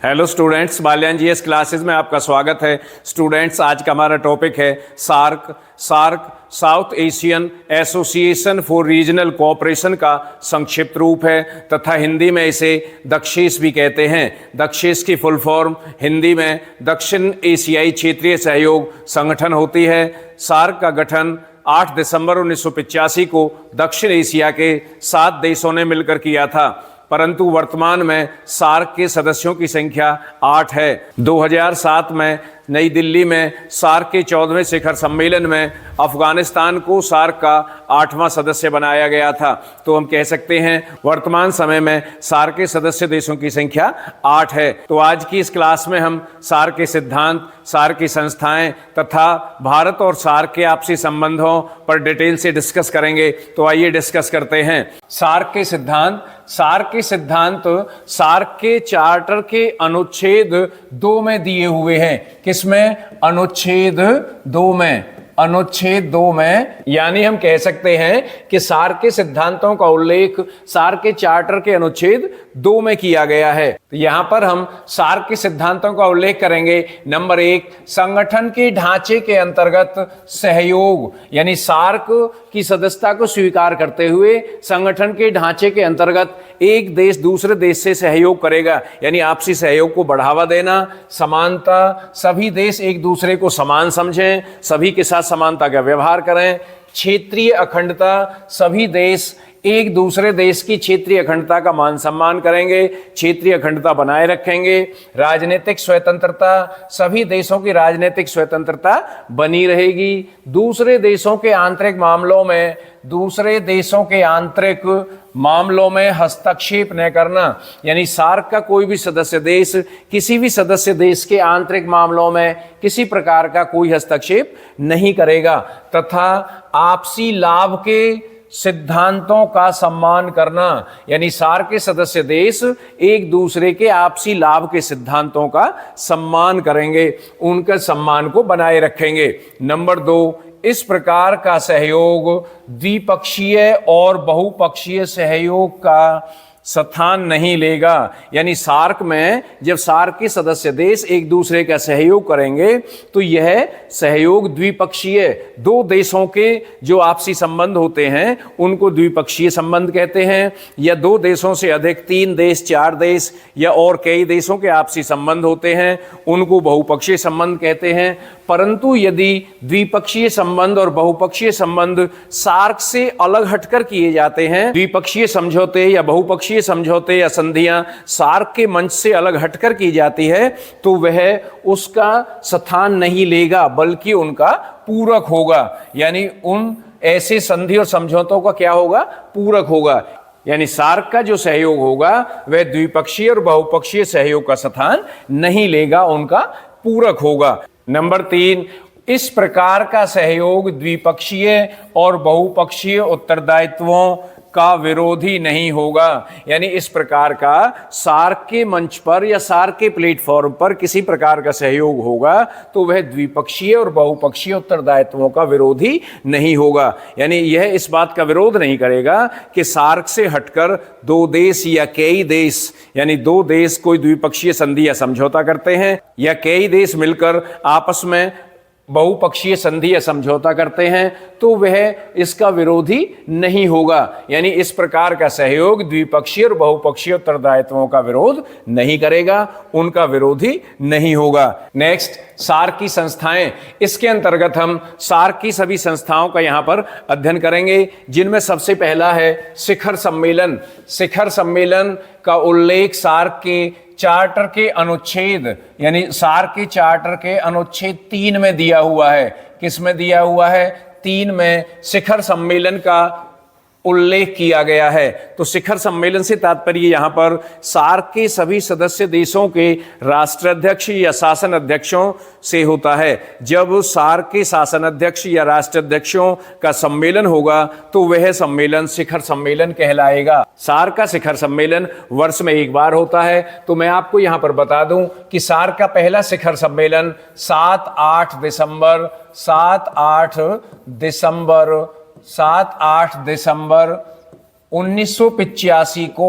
Hello students, Balyan GS classes में आपका स्वागत है। स्टूडेंट्स, आज का हमारा टॉपिक है SAARC. South Asian Association for Regional Cooperation का संक्षिप्त रूप है तथा हिंदी में इसे दक्षेस भी कहते हैं। दक्षेस की फुल फॉर्म हिंदी में दक्षिण एशियाई क्षेत्रीय सहयोग संगठन होती है। सार्क का गठन 8 दिसंबर 1985 को दक्षिण एशिया के 7 देशों ने मिलकर किया था, परंतु वर्तमान में सार्क के सदस्यों की संख्या 8 है। 2007 में नई दिल्ली में सार्क के 14वें शिखर सम्मेलन में अफगानिस्तान को सार्क का 8वां सदस्य बनाया गया था। तो हम कह सकते हैं वर्तमान समय में सार्क के सदस्य देशों की संख्या 8 है। तो आज की इस क्लास में हम सार्क के सिद्धांत, सार्क की संस्थाएं तथा भारत और सार्क के आपसी संबंधों पर डिटेल से डिस्कस करेंगे। तो आइए डिस्कस करते हैं। सार्क के सिद्धांत सार्क के चार्टर के अनुच्छेद 2 में दिए हुए हैं। किसमें? अनुच्छेद 2 में यानी हम कह सकते हैं कि सार्क के सिद्धांतों का उल्लेख सार्क के चार्टर के अनुच्छेद 2 में किया गया है। तो यहां पर हम सार्क के सिद्धांतों का उल्लेख करेंगे। नंबर 1, संगठन के ढांचे के अंतर्गत सहयोग, यानी सार्क की सदस्यता को स्वीकार करते हुए संगठन के ढांचे के अंतर्गत एक देश दूसरे देश से सहयोग करेगा, यानी आपसी सहयोग को बढ़ावा देना, समानता, सभी देश एक दूसरे को समान समझें, सभी के साथ समानता का व्यवहार करें। क्षेत्रीय अखंडता, सभी देश एक दूसरे देश की क्षेत्रीय अखंडता का मान सम्मान करेंगे, क्षेत्रीय अखंडता बनाए रखेंगे। राजनीतिक स्वतंत्रता, सभी देशों की राजनीतिक स्वतंत्रता बनी रहेगी। दूसरे देशों के आंतरिक मामलों में हस्तक्षेप न करना, यानी सार्क का कोई भी सदस्य देश किसी भी सदस्य देश के आंतरिक मामलों में किसी प्रकार का कोई हस्तक्षेप नहीं करेगा, तथा आपसी लाभ के सिद्धांतों का सम्मान करना, यानी सार्क के सदस्य देश एक दूसरे के आपसी लाभ के सिद्धांतों का सम्मान करेंगे, उनके सम्मान को बनाए रखेंगे। नंबर 2, इस प्रकार का सहयोग द्विपक्षीय और बहुपक्षीय सहयोग का स्थान नहीं लेगा, यानी सार्क में जब सार्क के सदस्य देश एक दूसरे का सहयोग करेंगे तो यह सहयोग द्विपक्षीय, दो देशों के जो आपसी संबंध होते हैं उनको द्विपक्षीय संबंध कहते हैं, या दो देशों से अधिक 3 देश, 4 देश या और कई देशों के आपसी संबंध होते हैं उनको बहुपक्षीय संबंध कहते हैं। परंतु यदि द्विपक्षीय संबंध और बहुपक्षीय संबंध सार्क से अलग हटकर किए जाते हैं, द्विपक्षीय समझौते या बहुपक्षीय समझौते या संधियां सार्क के मंच से अलग हटकर की जाती है, तो वह उसका स्थान नहीं लेगा बल्कि उनका पूरक होगा, यानी उन ऐसे संधि और समझौतों का क्या होगा? पूरक होगा। यानी सार्क का जो सहयोग होगा वह द्विपक्षीय और बहुपक्षीय सहयोग का स्थान नहीं लेगा, उनका पूरक होगा। नंबर 3, इस प्रकार का सहयोग द्विपक्षीय और बहुपक्षीय उत्तरदायित्वों का विरोधी नहीं होगा, यानी इस प्रकार का सार्क के मंच पर या सार्क के प्लेटफॉर्म पर किसी प्रकार का सहयोग होगा तो वह द्विपक्षीय और बहुपक्षीय उत्तरदायित्वों का विरोधी नहीं होगा, यानी यह इस बात का विरोध नहीं करेगा कि सार्क से हटकर 2 देश या कई देश, यानी 2 देश कोई द्विपक्षीय संधि या समझौता करते हैं या कई देश मिलकर आपस में बहुपक्षीय संधि या समझौता करते हैं तो वह इसका विरोधी नहीं होगा, यानी इस प्रकार का सहयोग द्विपक्षीय और बहुपक्षीय उत्तरदायित्वों का विरोध नहीं करेगा, उनका विरोधी नहीं होगा। नेक्स्ट, सार्क की संस्थाएं। इसके अंतर्गत हम सार्क की सभी संस्थाओं का यहां पर अध्ययन करेंगे, जिनमें सबसे पहला है शिखर सम्मेलन। शिखर सम्मेलन का उल्लेख सार्क के चार्टर के अनुच्छेद, यानी सार्क के चार्टर के अनुच्छेद 3 में दिया हुआ है। किस में दिया हुआ है? 3 में शिखर सम्मेलन का उल्लेख किया गया है। तो शिखर सम्मेलन से तात्पर्य यहां पर सार्क के सभी सदस्य देशों के राष्ट्राध्यक्ष या शासन अध्यक्षों से होता है। जब सार्क के शासन अध्यक्ष या राष्ट्राध्यक्षों का सम्मेलन होगा तो वह सम्मेलन शिखर सम्मेलन कहलाएगा। सार्क का शिखर सम्मेलन वर्ष में एक बार होता है। तो मैं आपको यहां पर बता दूं कि सार्क का पहला शिखर सम्मेलन 7-8 दिसंबर 1985 को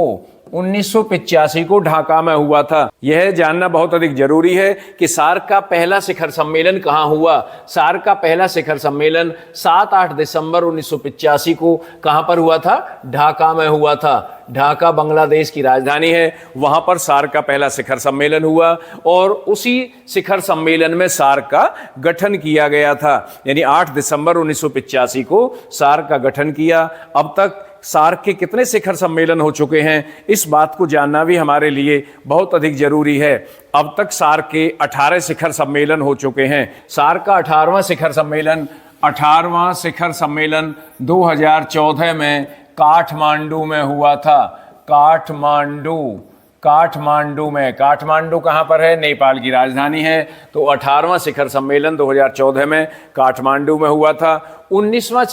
1985 को ढाका में हुआ था। यह जानना बहुत अधिक जरूरी है कि सार्क का पहला शिखर सम्मेलन कहां हुआ। सार्क का पहला शिखर सम्मेलन 7-8 दिसंबर 1985 को कहां पर हुआ था? ढाका में हुआ था। ढाका बांग्लादेश की राजधानी है, वहां पर सार्क का पहला शिखर सम्मेलन हुआ और उसी शिखर सम्मेलन में सार्क का गठन किया गया था। यानी 8 दिसंबर 1985 को सार्क का गठन किया। अब तक सार्क के कितने शिखर सम्मेलन हो चुके हैं, इस बात को जानना भी हमारे लिए बहुत अधिक जरूरी है। अब तक सार्क के 18 शिखर सम्मेलन हो चुके हैं। सार्क का 18वां शिखर सम्मेलन 2014 में काठमांडू में हुआ था। काठमांडू में, काठमांडू कहाँ पर है? नेपाल की राजधानी है। तो 18वां शिखर सम्मेलन 2014 में काठमांडू में हुआ था। 19वां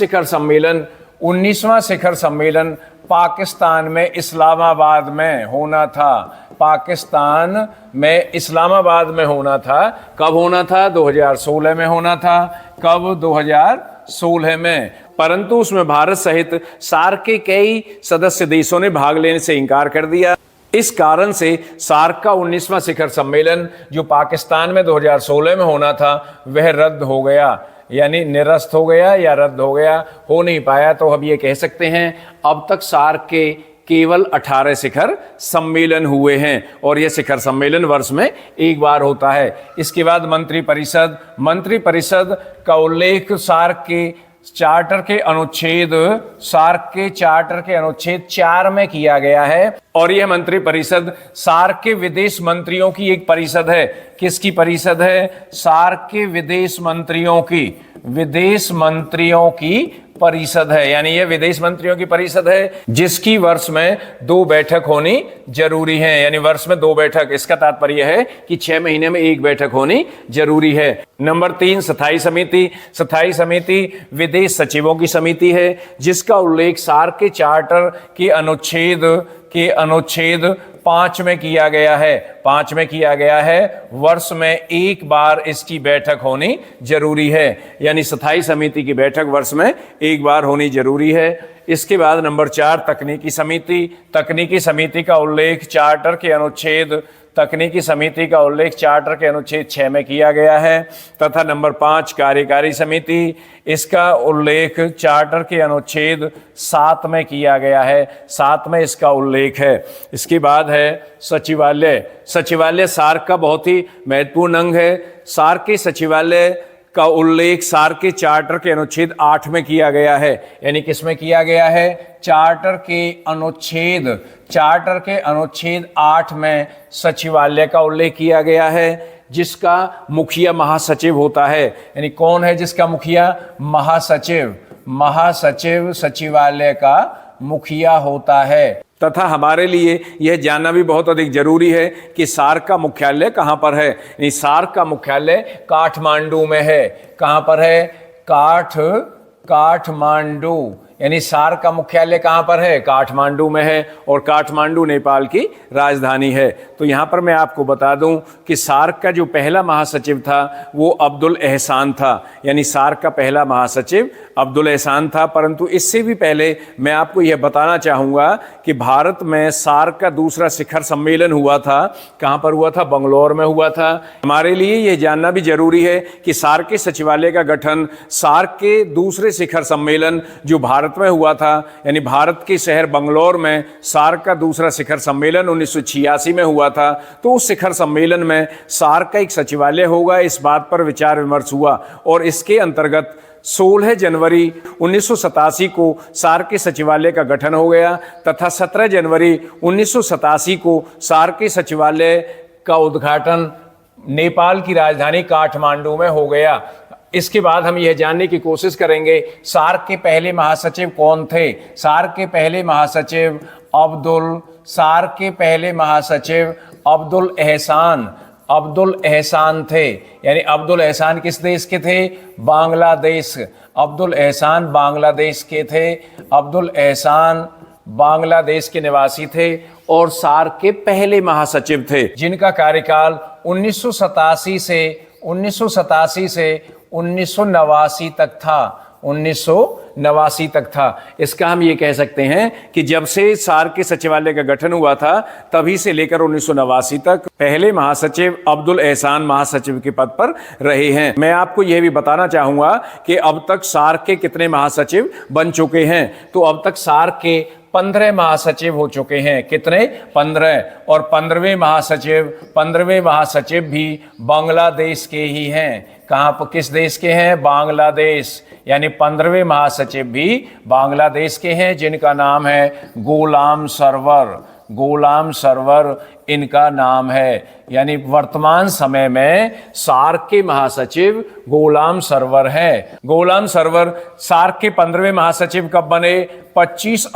शिखर सम्मेलन पाकिस्तान में इस्लामाबाद में होना था। पाकिस्तान में इस्लामाबाद में होना था। कब होना था? 2016 में होना था। कब? 2016 में। परंतु उसमें भारत सहित सार्क के कई सदस्य देशों ने भाग लेने से इनकार कर दिया। इस कारण से सार्क का 19वां शिखर सम्मेलन जो पाकिस्तान में 2016 में होना था वह रद्द हो गया, यानी निरस्त हो गया या रद्द हो गया, हो नहीं पाया। तो हम ये कह सकते हैं अब तक सार्क के केवल 18 शिखर सम्मेलन हुए हैं और यह शिखर सम्मेलन वर्ष में एक बार होता है। इसके बाद मंत्रिपरिषद का उल्लेख सार्क के चार्टर के अनुच्छेद 4 में किया गया है और यह मंत्रिपरिषद सार्क के विदेश मंत्रियों की एक परिषद है। किसकी परिषद है? सार्क के विदेश मंत्रियों की परिषद है। यानी यह विदेश मंत्रियों की परिषद है जिसकी वर्ष में 2 बैठक होनी जरूरी है। यानी वर्ष में 2 बैठक, इसका तात्पर्य है कि 6 महीने में 1 बैठक होनी जरूरी है। नंबर 3 स्थायी समिति विदेश सचिवों की समिति है जिसका उल्लेख सार्क के चार्टर के अनुच्छेद 5 में किया गया है। वर्ष में 1 बार इसकी बैठक होनी जरूरी है। यानी स्थायी समिति की बैठक वर्ष में 1 बार होनी जरूरी है। इसके बाद नंबर 4 तकनीकी समिति का उल्लेख चार्टर के अनुच्छेद 6 में किया गया है। तथा नंबर 5 कार्यकारी समिति, इसका उल्लेख चार्टर के अनुच्छेद 7 में किया गया है। 7 में इसका उल्लेख है। इसके बाद है सचिवालय सार्क का बहुत ही महत्वपूर्ण अंग है। सार्क के सचिवालय का उल्लेख सार्क के चार्टर के अनुच्छेद 8 में किया गया है। यानी किस में किया गया है? चार्टर के अनुच्छेद 8 में सचिवालय का उल्लेख किया गया है जिसका मुखिया महासचिव होता है। यानी कौन है जिसका मुखिया? महासचिव सचिवालय का मुखिया होता है। तथा हमारे लिए यह जानना भी बहुत अधिक जरूरी है कि सार्क का मुख्यालय कहां पर है। यानी सार्क का मुख्यालय काठमांडू में है। कहां पर है? काठमांडू। यानी सार्क का मुख्यालय कहां पर है? काठमांडू में है और काठमांडू नेपाल की राजधानी है। तो यहां पर मैं आपको बता दूं कि सार्क का जो पहला महासचिव था वो अब्दुल एहसान था। यानी सार्क का पहला महासचिव अब्दुल एहसान था। परंतु इससे भी पहले मैं आपको यह बताना चाहूँगा कि भारत में सार्क का दूसरा शिखर सम्मेलन हुआ था। कहाँ पर हुआ था? बंगलौर में हुआ था। हमारे लिए यह जानना भी जरूरी है कि सार्क के सचिवालय का गठन सार्क के दूसरे शिखर सम्मेलन जो भारत में हुआ था, यानी भारत के शहर बंगलौर में सार्क का दूसरा शिखर सम्मेलन 1986 में हुआ था। तो उस शिखर सम्मेलन में सार्क का एक सचिवालय होगा, इस बात पर विचार विमर्श हुआ और इसके अंतर्गत 16 जनवरी 1987 को सार्क के सचिवालय का गठन हो गया तथा 17 जनवरी 1987 को सार्क के सचिवालय का उद्घाटन नेपाल की राजधानी काठमांडू में हो गया। इसके बाद हम यह जानने की कोशिश करेंगे सार्क के पहले महासचिव कौन थे। सार्क के पहले महासचिव अब्दुल एहसान थे। यानी अब्दुल एहसान किस देश के थे? बांग्लादेश। अब्दुल एहसान बांग्लादेश के थे। अब्दुल एहसान बांग्लादेश के निवासी थे और सार्क के पहले महासचिव थे जिनका कार्यकाल 1987 से 1989 तक था। 1989 1989 तक था। इसका हम ये कह सकते हैं कि जब से सार्क के सचिवालय का गठन हुआ था तभी से लेकर 1989 तक पहले महासचिव अब्दुल एहसान महासचिव के पद पर रहे हैं। मैं आपको यह भी बताना चाहूंगा कि अब तक सार्क के कितने महासचिव बन चुके हैं। तो अब तक सार्क के 15 महासचिव हो चुके हैं। कितने? 15। और 15वें महासचिव भी बांग्लादेश के ही हैं। कहाँ पर, किस देश के हैं? बांग्लादेश। यानी 15वें महासचिव भी बांग्लादेश के हैं, जिनका नाम है गुलाम सरवर। गुलाम सरवर इनका नाम है। यानी वर्तमान समय में सार्क के महासचिव गुलाम सरवर हैं। गुलाम सरवर सार्क के 15वें महासचिव कब बने? 25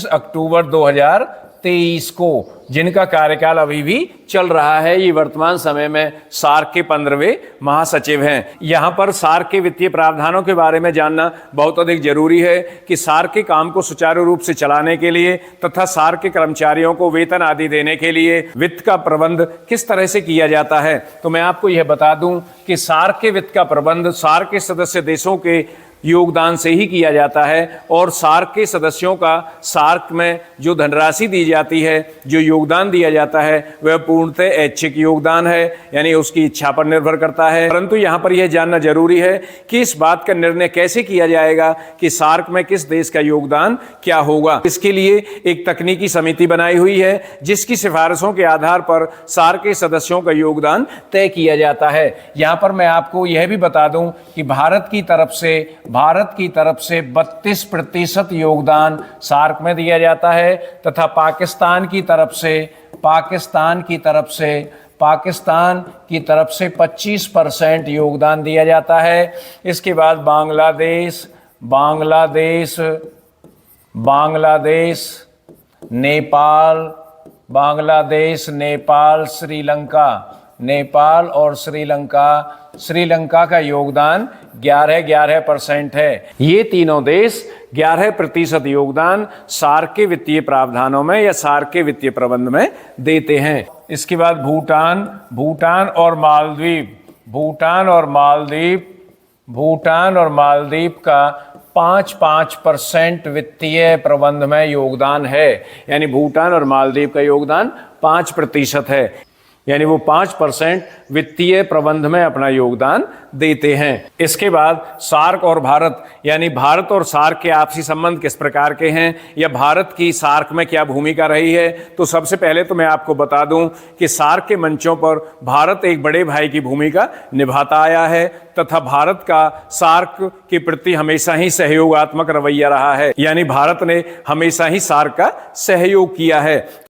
अक्टूबर 2023 को, जिनका कार्यकाल अभी भी चल रहा है। ये वर्तमान समय में सार्क के 15वें महासचिव हैं। यहाँ पर सार्क के वित्तीय प्रावधानों के बारे में जानना बहुत अधिक जरूरी है कि सार्क के काम को सुचारू रूप से चलाने के लिए तथा सार्क के कर्मचारियों को वेतन आदि देने के लिए वित्त का प्रबंध किस तरह से किया जाता है। तो मैं आपको यह बता दूं कि सार्क के वित्त का प्रबंध सार्क के सदस्य देशों के योगदान से ही किया जाता है। और सार्क के सदस्यों का सार्क में जो धनराशि दी जाती है, जो योगदान दिया जाता है, वह पूर्णतः ऐच्छिक योगदान है, यानी उसकी इच्छा पर निर्भर करता है। परंतु यहाँ पर यह जानना जरूरी है कि इस बात का निर्णय कैसे किया जाएगा कि सार्क में किस देश का योगदान क्या होगा। इसके लिए एक तकनीकी समिति बनाई हुई है, जिसकी सिफारिशों के आधार पर सार्क के सदस्यों का योगदान तय किया जाता है। यहाँ पर मैं आपको यह भी बता दूं कि भारत की तरफ से 32% योगदान सार्क में दिया जाता है तथा पाकिस्तान की तरफ से 25% योगदान दिया जाता है। इसके बाद बांग्लादेश, नेपाल, श्रीलंका का योगदान 11% है। ये तीनों देश 11% योगदान सार्क के वित्तीय प्रावधानों में या सार्क के वित्तीय प्रबंध में देते हैं। इसके बाद भूटान और मालदीव का 5% वित्तीय प्रबंध में योगदान है। यानी भूटान और मालदीव का योगदान 5% है। यानी वो 5% वित्तीय प्रबंध में अपना योगदान देते हैं। इसके बाद सार्क और भारत, यानी भारत और सार्क के आपसी संबंध किस प्रकार के हैं या भारत की सार्क में क्या भूमिका रही है। तो सबसे पहले तो मैं आपको बता दूं कि सार्क के मंचों पर भारत एक बड़े भाई की भूमिका निभाता आया है तथा भारत का सार्क के प्रति हमेशा ही सहयोगात्मक रवैया रहा है। यानी भारत ने हमेशा ही सार्क का सहयोग किया है।